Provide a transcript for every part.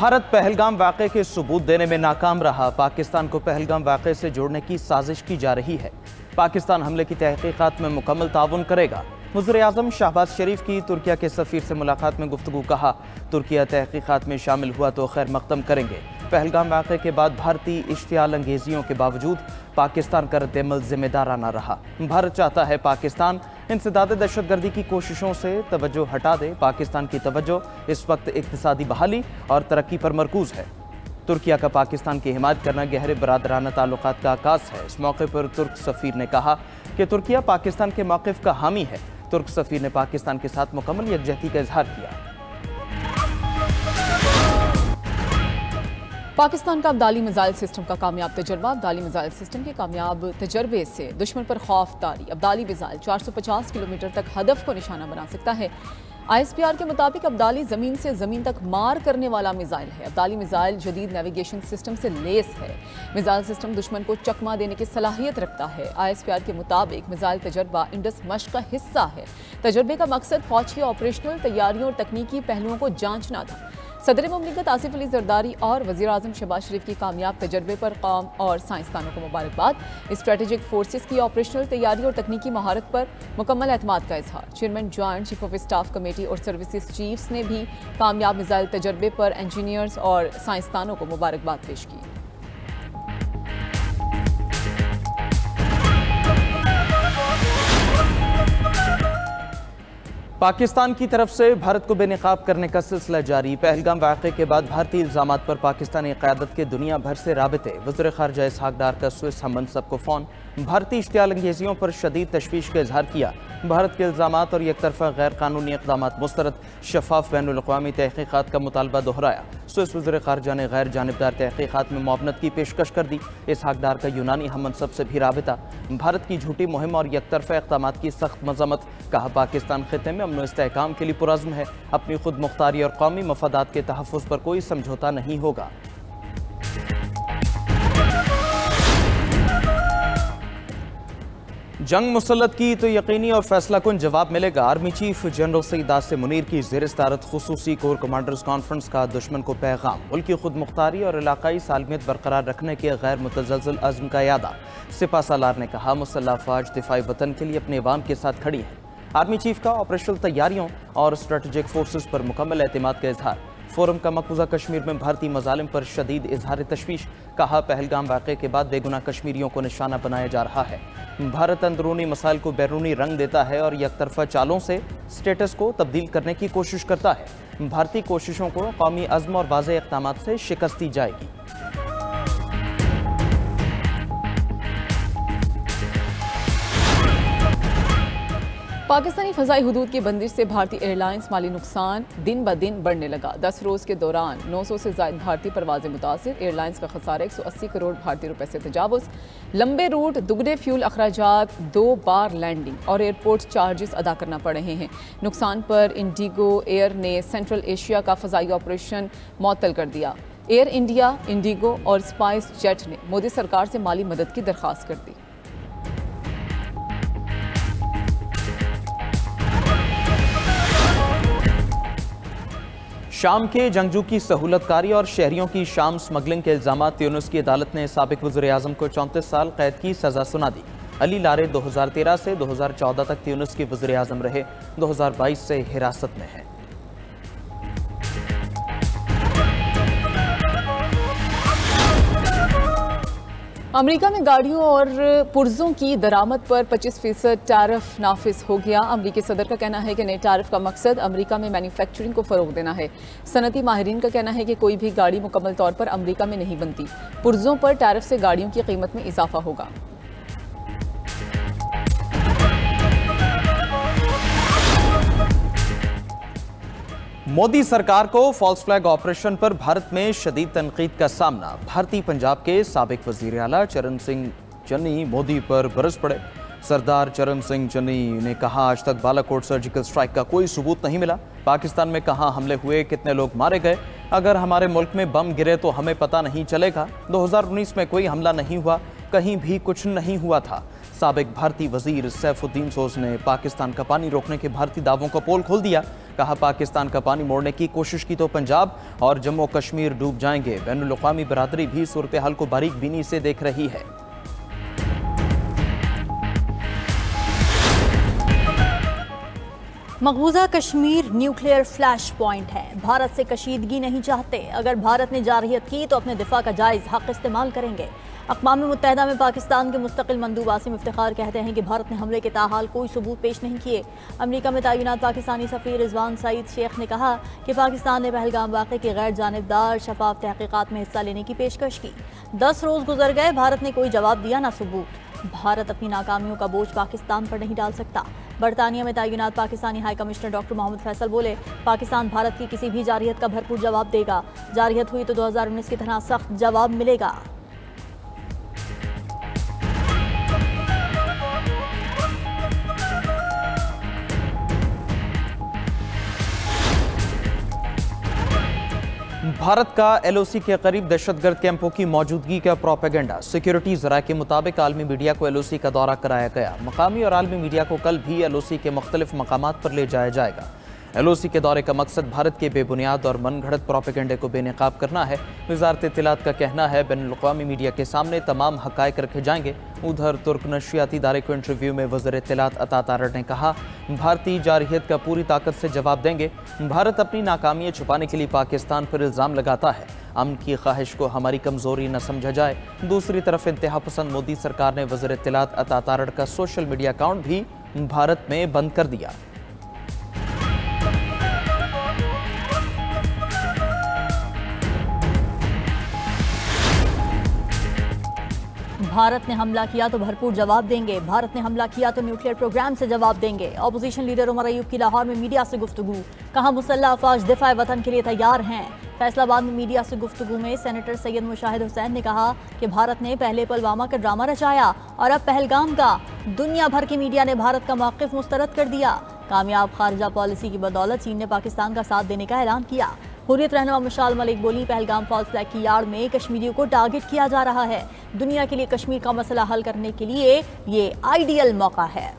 भारत पहलगाम वाक़े के सबूत देने में नाकाम रहा। पाकिस्तान को पहलगाम वाक़े से जोड़ने की साजिश की जा रही है। पाकिस्तान हमले की तहकीकात में मुकम्मल ताउन करेगा। वज़ीर-ए-आज़म शहबाज शरीफ की तुर्किया के सफ़ीर से मुलाकात में गुफ्तगू। कहा, तुर्किया तहकीकात में शामिल हुआ तो खैर मकदम करेंगे। पहलगाम वाक़े के बाद भारतीय इश्तियाल अंगेजियों के बावजूद पाकिस्तान का रद्द-ए-अमल ज़िम्मेदाराना रहा। भारत चाहता है पाकिस्तान इंसदाद दहशतगर्दी की कोशिशों से तवज्जो हटा दे। पाकिस्तान की तवज्जो इस वक्त इक़्तिसादी बहाली और तरक्की पर मरकूज़ है। तुर्किया का पाकिस्तान की हिमायत करना गहरे बरादराना ताल्लुकात का आकाश है। इस मौके पर तुर्क सफ़ीर ने कहा कि तुर्किया पाकिस्तान के मौक़िफ़ का हामी है। तुर्क सफ़ीर ने पाकिस्तान के साथ मुकम्मल यकजहती का इजहार किया। पाकिस्तान का अब्दाली मिसाइल सिस्टम का कामयाब तजर्बा। अब्दाली मिसाइल सिस्टम के कामयाब तजर्बे से दुश्मन पर खौफ तारी। अब्दाली मिसाइल 450 किलोमीटर तक हदफ को निशाना बना सकता है। ISPR के मुताबिक अब्दाली ज़मीन से ज़मीन तक मार करने वाला मिसाइल है। अब्दाली मिसाइल जदीद नेविगेशन सिस्टम से लेस है। मिसाइल सिस्टम दुश्मन को चकमा देने की सलाहियत रखता है। ISPR के मुताबिक मिसाइल तजर्बा इंडस मश्क का हिस्सा है। तजर्बे का मकसद फौज की ऑपरेशनल तैयारियों और तकनीकी पहलुओं को जांचना था। सदर मुमलिकत आसिफ अली जरदारी और वज़ीर-ए-आज़म शहबाज शरीफ की कामयाब तजर्बे पर कौम और साइंसदानों को मुबारकबाद। स्ट्रेटेजिक फोर्सेस की ऑपरेशनल तैयारी और तकनीकी महारत पर मुकम्मल एतमाद का इजहार। Chairman joint chief of staff committee और सर्विसेज चीफ्स ने भी कामयाब मिसाइल तजर्बे पर इंजीनियर्स और साइंसदानों को मुबारकबाद पेश की। पाकिस्तान की तरफ से भारत को बेनकाब करने का सिलसिला जारी। पहलगाम वाक़े के बाद भारतीय इल्ज़ामात पर पाकिस्तानी क़यादत के दुनिया भर से राबते। वज़ीर ख़ारजा इसहाक़ डार का स्विस हम मनसब को फ़ोन। भारतीय इश्तियाल अंगेजियों पर शदीद तशवीश का इजहार किया। भारत के इल्ज़ामात और एकतरफ़ा गैर कानूनी इक़दामात मुस्तरद। शफ़ाफ़ बैनुल-अक़वामी तहक़ीक़ात का मुतालबा दोहराया। स्विस वज़ीर ख़ारजा ने गैर जानिबदार तहक़ीक़ात में मुआवनत की पेशकश कर दी। इसहाक़ डार का यूनानी हम मनसब से भी राबिता। भारत की झूठी मुहिम और एकतरफ़ा इक़दामात की सख्त मज़म्मत। कहा, पाकिस्तान ख़ित्ते में अमन इस्तेहकाम के लिए पुरज़्म है। अपनी खुद मुख्तारी और कौमी मफादात के तहफ़्फ़ुज़ पर कोई समझौता नहीं होगा। जंग मुसल्लत की तो यकीनी और फैसला कुन जवाब मिलेगा। Army chief general Syed Asim Munir की ज़ेर सदारत खुसूसी कोर कमांडर्स कॉन्फ्रेंस का दुश्मन को पैगाम। मुल्क की खुद मुख्तारी और इलाकाई सालमियत बरकरार रखने के गैर मुतज़लज़ल अज़्म का यादा। सिपा सालार ने कहा, मुसल्लह फ़ौज दिफ़ाई वतन के लिए अपने अवाम के साथ खड़ी है। आर्मी चीफ का ऑपरेशनल तैयारियों और स्ट्रेटेजिक फोर्सेस पर मुकम्मल एतमाद का इजहार। फोरम का मकबूजा कश्मीर में भारतीय मजालिम पर शदीद इजहार तशवीश। कहा, पहलगाम वाक़े के बाद बेगुनाह कश्मीरियों को निशाना बनाया जा रहा है। भारत अंदरूनी मसाइल को बैरूनी रंग देता है और एकतरफ़ा चालों से स्टेटस को तब्दील करने की कोशिश करता है। भारतीय कोशिशों को कौमी अज़्म और वाज़ेह इक़दामात से शिकस्त दी जाएगी। पाकिस्तानी फ़ज़ाई हुदूद की बंदिश से भारतीय एयरलाइंस माली नुकसान दिन ब दिन बढ़ने लगा। 10 रोज़ के दौरान 900 से ज़ायद भारतीय परवाज़ें मुतासिर। एयरलाइंस का खसारा 180 करोड़ भारतीय रुपए से तजावुज़। लंबे रूट, दुगने फ्यूल अखराजात, 2 बार लैंडिंग और एयरपोर्ट चार्जेस अदा करना पड़ रहे हैं। नुकसान पर इंडिगो एयर ने सेंट्रल एशिया का फ़ज़ाई ऑपरेशन मुअत्तल कर दिया। एयर इंडिया, इंडिगो और स्पाइस जेट ने मोदी सरकार से माली मदद की दरख्वास्त कर दी। शाम के जंगजू की सहूलतकारी और शहरियों की शाम स्मगलिंग के इल्ज़ामात यूनुस की अदालत ने साबिक वज़ीर-ए-आज़म को 34 साल कैद की सज़ा सुना दी। अली लारे 2013 से 2014 तक यूनुस की वज़ीर-ए-आज़म रहे। 2022 से हिरासत में है। अमेरिका में गाड़ियों और पुर्जों की दरामद पर 25% टैरिफ नाफिज हो गया। अमेरिकी सदर का कहना है कि नए टैरिफ का मकसद अमेरिका में मैन्युफैक्चरिंग को फ़रोग देना है। सनती माहिरीन का कहना है कि कोई भी गाड़ी मुकम्मल तौर पर अमेरिका में नहीं बनती। पुर्जों पर टैरिफ से गाड़ियों की कीमत में इजाफा होगा। मोदी सरकार को फॉल्स फ्लैग ऑपरेशन पर भारत में शदीद तनकीद का सामना। भारतीय पंजाब के साबिक वज़ीर आला चरण सिंह चन्नी मोदी पर बरस पड़े। सरदार चरण सिंह चन्नी ने कहा, आज तक बालाकोट सर्जिकल स्ट्राइक का कोई सबूत नहीं मिला। पाकिस्तान में कहाँ हमले हुए, कितने लोग मारे गए, अगर हमारे मुल्क में बम गिरे तो हमें पता नहीं चलेगा। 2019 में कोई हमला नहीं हुआ, कहीं भी कुछ नहीं हुआ था। साबिक भारतीय वजीर सैफुद्दीन सोज ने पाकिस्तान का पानी रोकने के भारतीय दावों का पोल खोल दिया। कहा पाकिस्तान का पानी मोड़ने की कोशिश की तो पंजाब और जम्मू कश्मीर डूब जाएंगे। बैनुल-अक़वामी बरादरी भी सूरत हाल को बारीक बीनी से देख रही है। मकबूजा कश्मीर न्यूक्लियर फ्लैश पॉइंट है। भारत से कशीदगी नहीं चाहते। अगर भारत ने जारहियत की तो अपने दिफा का जायज़ हक इस्तेमाल करेंगे। अक़वाम मुत्तहिदा में पाकिस्तान के मुस्तकिल मंदूब आसिम इफ्तिखार कहते हैं कि भारत ने हमले के ताहाल कोई सबूत पेश नहीं किए। अमरीका में तैनात पाकिस्तानी सफ़ीर रिजवान सईद शेख ने कहा कि पाकिस्तान ने पहलगाम वाक़े की गैर जानिबदार शफाफ तहक़ीक़ात में हिस्सा लेने की पेशकश की। 10 रोज़ गुजर गए, भारत ने कोई जवाब दिया ना सबूत। भारत अपनी नाकामियों का बोझ पाकिस्तान पर नहीं डाल सकता। बरतानिया में तैनात Pakistani high commissioner doctor Mohammad Faisal बोले, पाकिस्तान भारत की किसी भी जारहियत का भरपूर जवाब देगा। जारहियत हुई तो 2019 की तरह सख्त जवाब मिलेगा। भारत का LOC के करीब दहशतगर्द कैंपों की मौजूदगी का प्रोपेगेंडा। सिक्योरिटी ज़राए के मुताबिक आलमी मीडिया को LOC का दौरा कराया गया। मकामी और आलमी मीडिया को कल भी LOC के मुख्तलिफ मकामात पर ले जाया जाएगा। LOC के दौरे का मकसद भारत के बेबुनियाद और मनगढ़ंत प्रोपेगेंडे को बेनकाब करना है। वज़ारत इत्तलात का कहना है बैनुल-अक़वामी मीडिया के सामने तमाम हक़ाइक़ रखे जाएंगे। उधर तुर्क नशियाती इदारे को इंटरव्यू में वज़ीर इत्तलात अता तारड़ ने कहा, भारतीय जारहियत का पूरी ताकत से जवाब देंगे। भारत अपनी नाकामियाँ छुपाने के लिए पाकिस्तान पर इल्ज़ाम लगाता है। अमन की ख्वाहिश को हमारी कमज़ोरी न समझा जाए। दूसरी तरफ इंतहा पसंद मोदी सरकार ने वज़ीर इत्तलात अता तारड़ का सोशल मीडिया अकाउंट भी भारत में बंद कर दिया। भारत ने हमला किया तो भरपूर जवाब देंगे। भारत ने हमला किया तो न्यूक्लियर प्रोग्राम से जवाब देंगे। अपोजिशन लीडर उमर अयूब की लाहौर में मीडिया से गुफ्तगू, कहा मुसल्लह अफवाज दिफाए वतन के लिए तैयार हैं। फैसलाबाद में मीडिया से गुफ्तगू में सेनेटर सैयद मुशाहिद हुसैन ने कहा कि भारत ने पहले पुलवामा का ड्रामा रचाया और अब पहलगाम का। दुनिया भर की मीडिया ने भारत का मौक़िफ़ मुस्तरद कर दिया। कामयाब खारजा पॉलिसी की बदौलत चीन ने पाकिस्तान का साथ देने का ऐलान किया। हुर्रियत रहनुमा मशाल मलिक बोली, पहलगाम फॉल्स फ्लैग की यार्ड में कश्मीरियों को टारगेट किया जा रहा है। दुनिया के लिए कश्मीर का मसला हल करने के लिए ये आइडियल मौका है।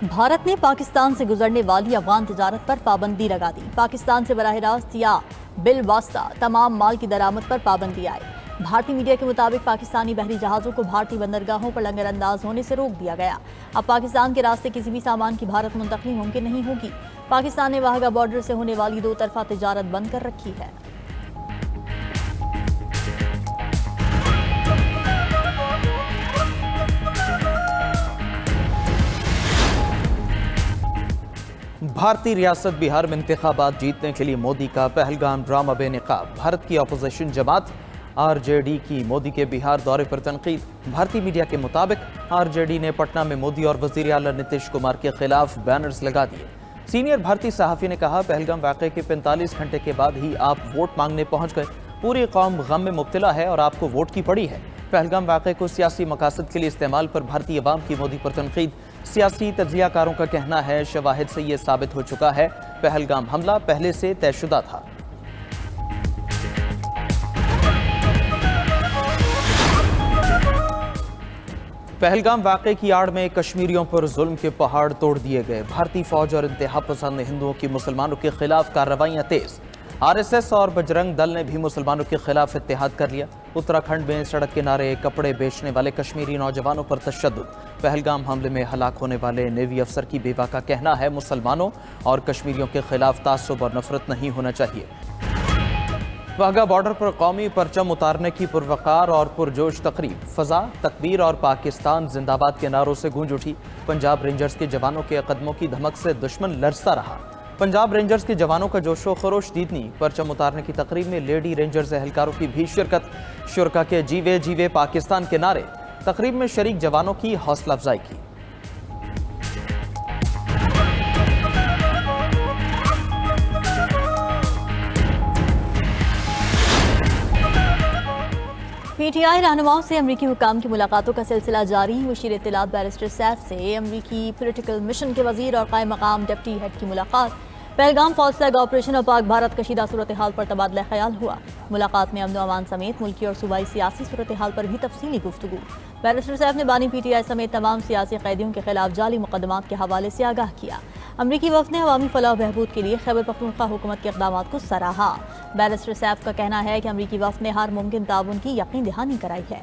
भारत ने पाकिस्तान से गुजरने वाली अफगान तिजारत पर पाबंदी लगा दी। पाकिस्तान से बराह रास्त या बिल वास्ता तमाम माल की दरामद पर पाबंदी आई। भारतीय मीडिया के मुताबिक पाकिस्तानी बहरी जहाज़ों को भारतीय बंदरगाहों पर लंगर अंदाज होने से रोक दिया गया। अब पाकिस्तान के रास्ते किसी भी सामान की भारत मुंतकली मुमकिन नहीं होगी। पाकिस्तान ने वाहगा बॉर्डर से होने वाली 2 तरफा तिजारत बंद कर रखी है। भारतीय रियासत बिहार में इंतखाबात जीतने के लिए मोदी का पहलगाम ड्रामा बेनकाब। भारत की अपोजिशन जमात RJD की मोदी के बिहार दौरे पर तनकीद। भारतीय मीडिया के मुताबिक RJD ने पटना में मोदी और वज़ीर आला नीतीश कुमार के खिलाफ बैनर्स लगा दिए। सीनियर भारतीय सहाफ़ी ने कहा, पहलगाम वाक़े के 45 घंटे के बाद ही आप वोट मांगने पहुंच गए। पूरी कौम गम में मुब्तला है और आपको वोट की पड़ी है। पहलगाम वाक़े को सियासी मकासद के लिए इस्तेमाल पर भारतीय अवाम की मोदी पर तनकीद। सियासी तज्ज़ियाकारों का कहना है, शवाहिद से ये साबित हो चुका है पहलगाम हमला पहले से तयशुदा था। पहलगाम वाक़े की आड़ में कश्मीरियों पर जुल्म के पहाड़ तोड़ दिए गए। भारतीय फौज और इंतहा पसंद हिंदुओं की मुसलमानों के खिलाफ कार्रवाइयाँ तेज। RSS और बजरंग दल ने भी मुसलमानों के खिलाफ इत्तेहाद कर लिया। उत्तराखंड में सड़क किनारे कपड़े बेचने वाले कश्मीरी नौजवानों पर तशद्दुद। पहलगाम हमले में हलाक होने वाले नेवी अफसर की बेवा का कहना है, मुसलमानों और कश्मीरियों के खिलाफ तासुब और नफरत नहीं होना चाहिए। वाघा बॉर्डर पर कौमी परचम उतारने की पुरवकार और पुरजोश तकरीब। फजा, तकबीर और पाकिस्तान जिंदाबाद के नारों से गूंज उठी। पंजाब रेंजर्स के जवानों के कदमों की धमक से दुश्मन लरसता रहा। पंजाब रेंजर्स के जवानों का जोशो खरोश दीदनी। परचम उतारने की तकरीब में लेडी रेंजर्स एहलकारों की भी शिरकत। शुरका के जीवे जीवे पाकिस्तान के नारे। तकरीब में शरीक जवानों की हौसला अफजाई की। PTI रहनुमाओं से अमरीकी हुकाम की मुलाकातों का सिलसिला जारी। वज़ीर इत्तलात बैरिस्टर सैफ से अमरीकी पॉलिटिकल मिशन के वजीर और कायम मकाम डिप्टी हेड की मुलाकात। पहलगाम फॉल्स फ्लैग ऑपरेशन और पाक भारत कशीदा सूरत हाल पर तबादला ख्याल हुआ। मुलाकात में अमन अमान समेत मुल्की और सूबाई सियासी सूरत हाल पर भी तफसीली गुफ्तगू। बैरिस्टर सैफ ने बानी PTI समेत तमाम सियासी कैदियों के खिलाफ जाली मुकदमात के हवाले से आगाह किया। अमरीकी वफ़द ने अवामी फलाह बहबूद के लिए खैबर पख्तूनख्वा हुकूमत के इक़दामात को सराहा। बैरिस्टर सैफ का कहना है कि अमरीकी वफ़द ने हर मुमकिन ताउन की यकीन दहानी कराई है।